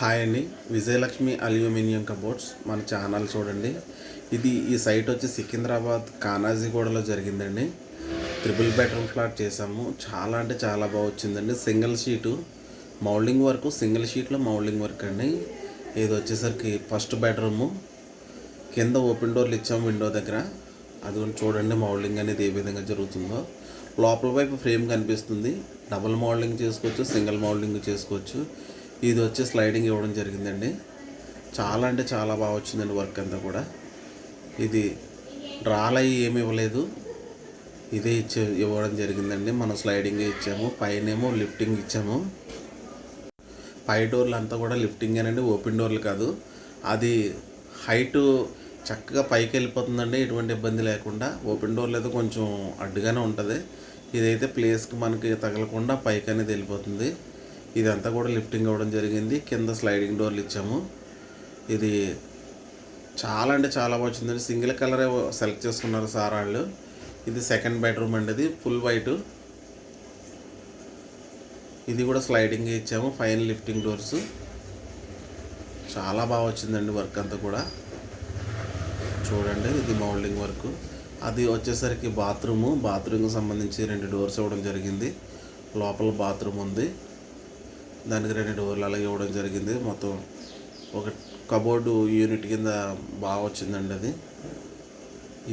Hi అండి, Vijayalakshmi aluminium cupboards మన channel చూడండి. ఈ సైట్ వచ్చి సికింద్రాబాద్ కానాజీగూడలో జరిగిందండి. ట్రిపుల్ బెడ్రూమ్ ఫ్లాట్ చేసాము. చాలా అంటే చాలా బాగా వచ్చిందండి. Single sheet moulding work, single షీట్లో మౌల్డింగ్ వర్క్ అండి. ఇది వచ్చేసరికి ఫస్ట్ బెడ్రూము. కింద ఓపెన్ డోర్లు ఇచ్చాము విండో దగ్గర. అది చూడండి మౌల్డింగ్ అనేది ఏ విధంగా జరుగుతుందో. లోపల వైపు ఫ్రేమ్ కనిపిస్తుంది. డబుల్ మౌల్డింగ్ చేసుకోవచ్చు, సింగిల్ మౌల్డింగ్ చేసుకోవచ్చు. ఇది వచ్చి స్లైడింగ్ ఇవ్వడం జరిగిందండి. చాలా అంటే చాలా బాగా వచ్చిందండి వర్క్ అంతా కూడా. ఇది డ్రాలయ్యి ఏమి ఇవ్వలేదు, ఇదే ఇవ్వడం జరిగిందండి. మనం స్లైడింగ్ ఇచ్చాము, పైనేమో లిఫ్టింగ్ ఇచ్చాము. పై డోర్లు అంతా కూడా లిఫ్టింగేనండి, ఓపెన్ డోర్లు కాదు. అది హైటు చక్కగా పైకి వెళ్ళిపోతుందండి, ఎటువంటి ఇబ్బంది లేకుండా. ఓపెన్ డోర్లు అయితే కొంచెం అడ్డుగానే ఉంటుంది. ఇదైతే ప్లేస్కి మనకి తగలకుండా పైకి అనేది వెళ్ళిపోతుంది. ఇదంతా కూడా లిఫ్టింగ్ అవ్వడం జరిగింది. కింద స్లైడింగ్ డోర్లు ఇచ్చాము. ఇది చాలా అంటే చాలా బాగా వచ్చిందండి. సింగిల్ కలరే సెలెక్ట్ చేసుకున్నారు సార్ వాళ్ళు. ఇది సెకండ్ బెడ్రూమ్ అండి, ఇది ఫుల్ వైట్. ఇది కూడా స్లైడింగ్ ఇచ్చాము, ఫైన్ లిఫ్టింగ్ డోర్స్. చాలా బాగా వచ్చిందండి వర్క్ అంతా కూడా. చూడండి, ఇది మౌల్డింగ్ వర్క్. అది వచ్చేసరికి బాత్రూమ్కి సంబంధించి 2 డోర్స్ ఇవ్వడం జరిగింది. లోపల బాత్రూమ్ ఉంది, దానికి 2 డోర్లు అలాగే ఇవ్వడం జరిగింది. మొత్తం ఒక కబోర్డు యూనిట్ కింద బాగా వచ్చిందండి అది.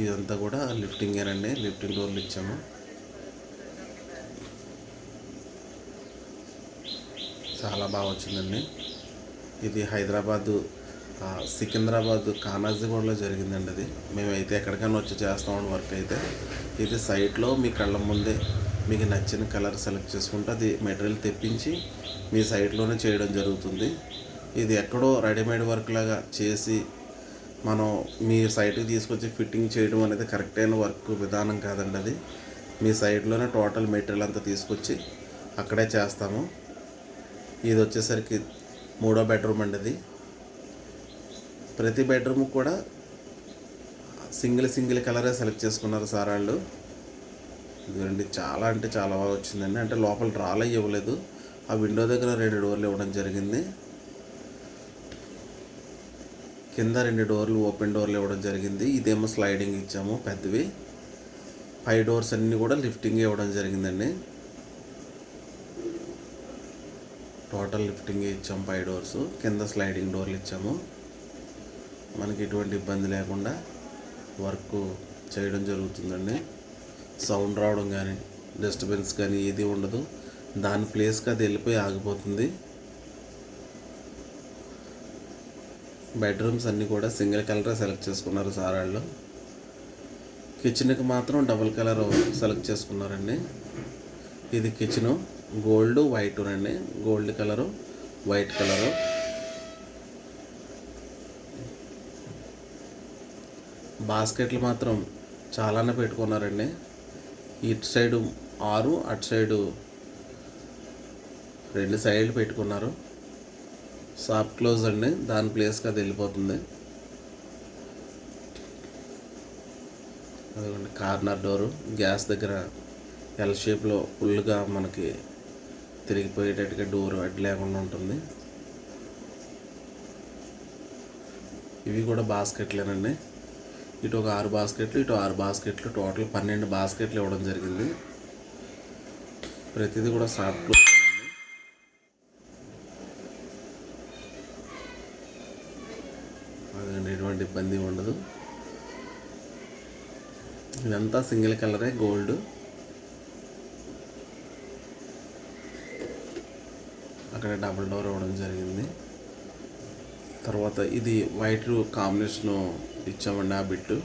ఇదంతా కూడా లిఫ్టింగేనండి, లిఫ్టింగ్ డోర్లు ఇచ్చాము. చాలా బాగా వచ్చిందండి. ఇది సికింద్రాబాద్ కానాజీగూడలో జరిగిందండి. అది మేమైతే ఎక్కడికైనా వచ్చి చేస్తామని వర్క్ అయితే. ఇది సైట్లో మీ కళ్ళ ముందే మీకు నచ్చిన కలర్ సెలెక్ట్ చేసుకుంటే అది మెటీరియల్ తెప్పించి మీ సైట్లోనే చేయడం జరుగుతుంది. ఇది ఎక్కడో రెడీమేడ్ వర్క్ లాగా చేసి మనం మీ సైట్కి తీసుకొచ్చి ఫిట్టింగ్ చేయడం అనేది కరెక్ట్ అయిన వర్క్ విధానం కాదండి. అది మీ సైట్లోనే టోటల్ మెటీరియల్ అంతా తీసుకొచ్చి అక్కడే చేస్తాము. ఇది వచ్చేసరికి 3వ బెడ్రూమ్ అండి. అది ప్రతి బెడ్రూమ్ కూడా సింగిల్ కలరే సెలెక్ట్ చేసుకున్నారు సార్ వాళ్ళు. ఇదండి చాలా అంటే చాలా బాగా వచ్చిందండి. అంటే లోపల డ్రాలు అయ్యి ఇవ్వలేదు, ఆ విండో దగ్గర 2 డోర్లు ఇవ్వడం జరిగింది. కింద 2 డోర్లు ఓపెన్ డోర్లు ఇవ్వడం జరిగింది. ఇదేమో స్లైడింగ్ ఇచ్చాము పెద్దవి. 5 డోర్స్ అన్నీ కూడా లిఫ్టింగ్ ఇవ్వడం జరిగిందండి. టోటల్ లిఫ్టింగ్ ఇచ్చాము 5 డోర్స్. కింద స్లైడింగ్ డోర్లు ఇచ్చాము. మనకి ఎటువంటి ఇబ్బంది లేకుండా వర్క్ చేయడం జరుగుతుందండి. సౌండ్ రావడం కానీ, డిస్టర్బెన్స్ కానీ ఏది ఉండదు. దాని ప్లేస్కి అది వెళ్ళిపోయి ఆగిపోతుంది. బెడ్రూమ్స్ అన్నీ కూడా సింగిల్ కలరే సెలెక్ట్ చేసుకున్నారు సార్ వాళ్ళు. కిచెన్కి మాత్రం డబుల్ కలర్ సెలెక్ట్ చేసుకున్నారండి. ఇది కిచెను గోల్డ్ వైట్ అండి, గోల్డ్ కలరు వైట్ కలరు. బాస్కెట్లు మాత్రం చాలానే పెట్టుకున్నారండి. ఇటు సైడు 6, అటు సైడు 2 సైడ్లు పెట్టుకున్నారు. సాఫ్ట్ క్లోజ్ అండి, దాని ప్లేస్కి అది వెళ్ళిపోతుంది. అదిగోండి కార్నర్ డోరు. గ్యాస్ దగ్గర ఎల్ షేప్లో ఫుల్గా మనకి తిరిగిపోయేటట్టుగా డోర్ అడ్డు లేకుండా ఉంటుంది. ఇవి కూడా బాస్కెట్లేనండి. ఇటు ఒక 6 బాస్కెట్లు, ఇటు 6 బాస్కెట్లు, టోటల్ 12 బాస్కెట్లు ఇవ్వడం జరిగింది. ప్రతిదీ కూడా సాఫ్ట్ క్లోజ్ అండి. అదండి, ఎటువంటి ఇబ్బంది ఉండదు. ఇదంతా సింగిల్ కలరే, గోల్డ్. అక్కడ డబుల్ డోర్ ఇవ్వడం జరిగింది. తర్వాత ఇది వైట్ కాంబినేషను ఇచ్చామండి. ఆ బిట్టు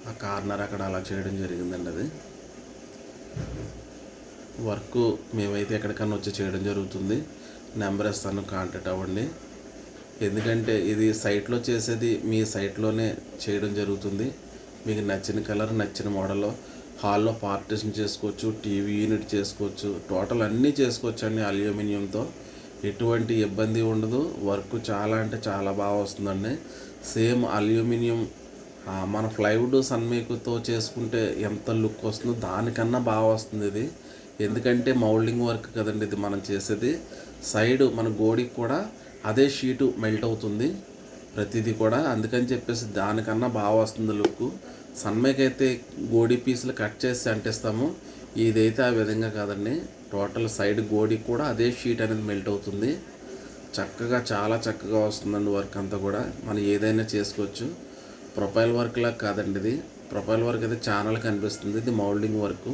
ఆ కార్నర్ అక్కడ అలా చేయడం జరిగిందండి. అది వర్క్ మేమైతే ఎక్కడికన్నా వచ్చి చేయడం జరుగుతుంది. నెంబర్ ఇస్తాను, కాంటాక్ట్ అవ్వండి. ఎందుకంటే ఇది సైట్లో చేసేది మీ సైట్లోనే చేయడం జరుగుతుంది. మీకు నచ్చిన కలర్, నచ్చిన మోడల్లో హాల్లో పార్టిషన్ చేసుకోవచ్చు, టీవీ యూనిట్ చేసుకోవచ్చు, టోటల్ అన్నీ చేసుకోవచ్చు అండి. అల్యూమినియంతో ఎటువంటి ఇబ్బంది ఉండదు. వర్క్ చాలా అంటే చాలా బాగా వస్తుందండి. సేమ్ అల్యూమినియం మన ప్లైవుడ్ సన్మేక్తో చేసుకుంటే ఎంత లుక్ వస్తుందో దానికన్నా బాగా వస్తుంది. ఎందుకంటే మౌల్డింగ్ వర్క్ కదండి ఇది మనం చేసేది. సైడ్ మన గోడికి కూడా అదే షీటు మెల్ట్ అవుతుంది ప్రతిదీ కూడా. అందుకని చెప్పేసి దానికన్నా బాగా వస్తుంది లుక్. సన్మైకి అయితే గోడి పీసులు కట్ చేసి అంటిస్తాము, ఇదైతే ఆ విధంగా కాదండి. టోటల్ సైడ్ గోడికి కూడా అదే షీట్ అనేది మెల్ట్ అవుతుంది. చక్కగా చాలా చక్కగా వస్తుందండి వర్క్ అంతా కూడా. మనం ఏదైనా చేసుకోవచ్చు. ప్రొఫైల్ వర్క్లా కాదండి ఇది. ప్రొఫైల్ వర్క్ అయితే ఛానల్ కనిపిస్తుంది. ఇది moulding work,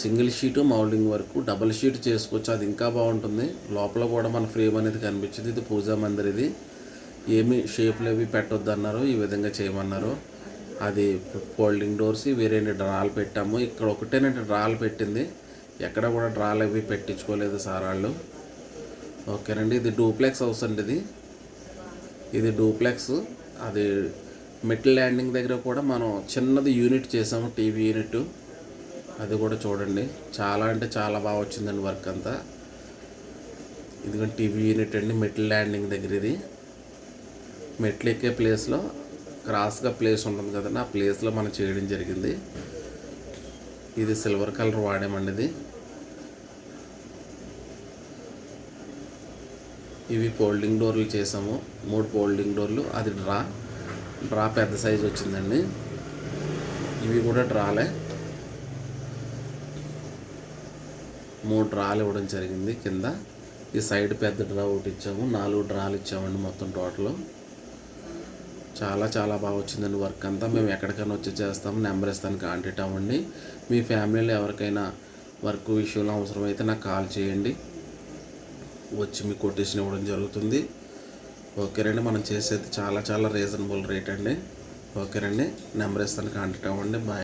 single sheet moulding work. Double sheet చేసుకోవచ్చు, అది ఇంకా బాగుంటుంది. లోపల కూడా మన ఫ్రేమ్ అనేది కనిపించింది. ఇది పూజా మందిర్. ఇది ఏమి షేప్లు అవి పెట్టొద్దు అన్నారు, ఈ విధంగా చేయమన్నారు. అది ఫోల్డింగ్ డోర్స్, వేరే డ్రాలు పెట్టాము. ఇక్కడ ఒకటేనంటే డ్రాలు పెట్టింది, ఎక్కడ కూడా డ్రాలు అవి పెట్టించుకోలేదు సార్ వాళ్ళు. ఓకేనండి. ఇది డూప్లెక్స్ హౌస్ అండి. ఇది డూప్లెక్స్. అది మెటల్ ల్యాండింగ్ దగ్గర కూడా మనం చిన్నది యూనిట్ చేసాము, టీవీ యూనిట్. అది కూడా చూడండి, చాలా అంటే చాలా బాగా వచ్చిందండి వర్క్ అంతా. ఇదిగో టీవీ యూనిట్ అండి, మెటల్ ల్యాండింగ్ దగ్గర. ఇది మెట్లు ఎక్కే ప్లేస్లో క్రాస్గా ప్లేస్ ఉంటుంది కదండి, ఆ ప్లేస్లో మనం చేయడం జరిగింది. ఇది సిల్వర్ కలర్ వాడామండి. ఇది ఇవి ఫోల్డింగ్ డోర్లు చేసాము, 3 ఫోల్డింగ్ డోర్లు. అది డ్రా పెద్ద సైజు వచ్చిందండి. ఇవి కూడా డ్రాలే, 3 డ్రాలు ఇవ్వడం జరిగింది కింద. ఈ సైడ్ పెద్ద డ్రా ఒకటి ఇచ్చాము, 4 డ్రాలు ఇచ్చామండి మొత్తం టోటల్. చాలా చాలా బాగా వచ్చిందండి వర్క్ అంతా. మేము ఎక్కడికైనా వచ్చి చేస్తాము, నెంబర్ ఇస్తాను, కాంటాక్ట్ అవ్వండి. మీ ఫ్యామిలీలో ఎవరికైనా వర్క్ విషయంలో అవసరమైతే నాకు కాల్ చేయండి, వచ్చి మీకు కొటేషన్ ఇవ్వడం జరుగుతుంది. ఓకేనండి. మనం చేసేది చాలా చాలా రీజనబుల్ రేట్ అండి. ఓకేనండి. నెంబర్ ఇస్తాను, కాంటాక్ట్ అవ్వండి. బాయ్.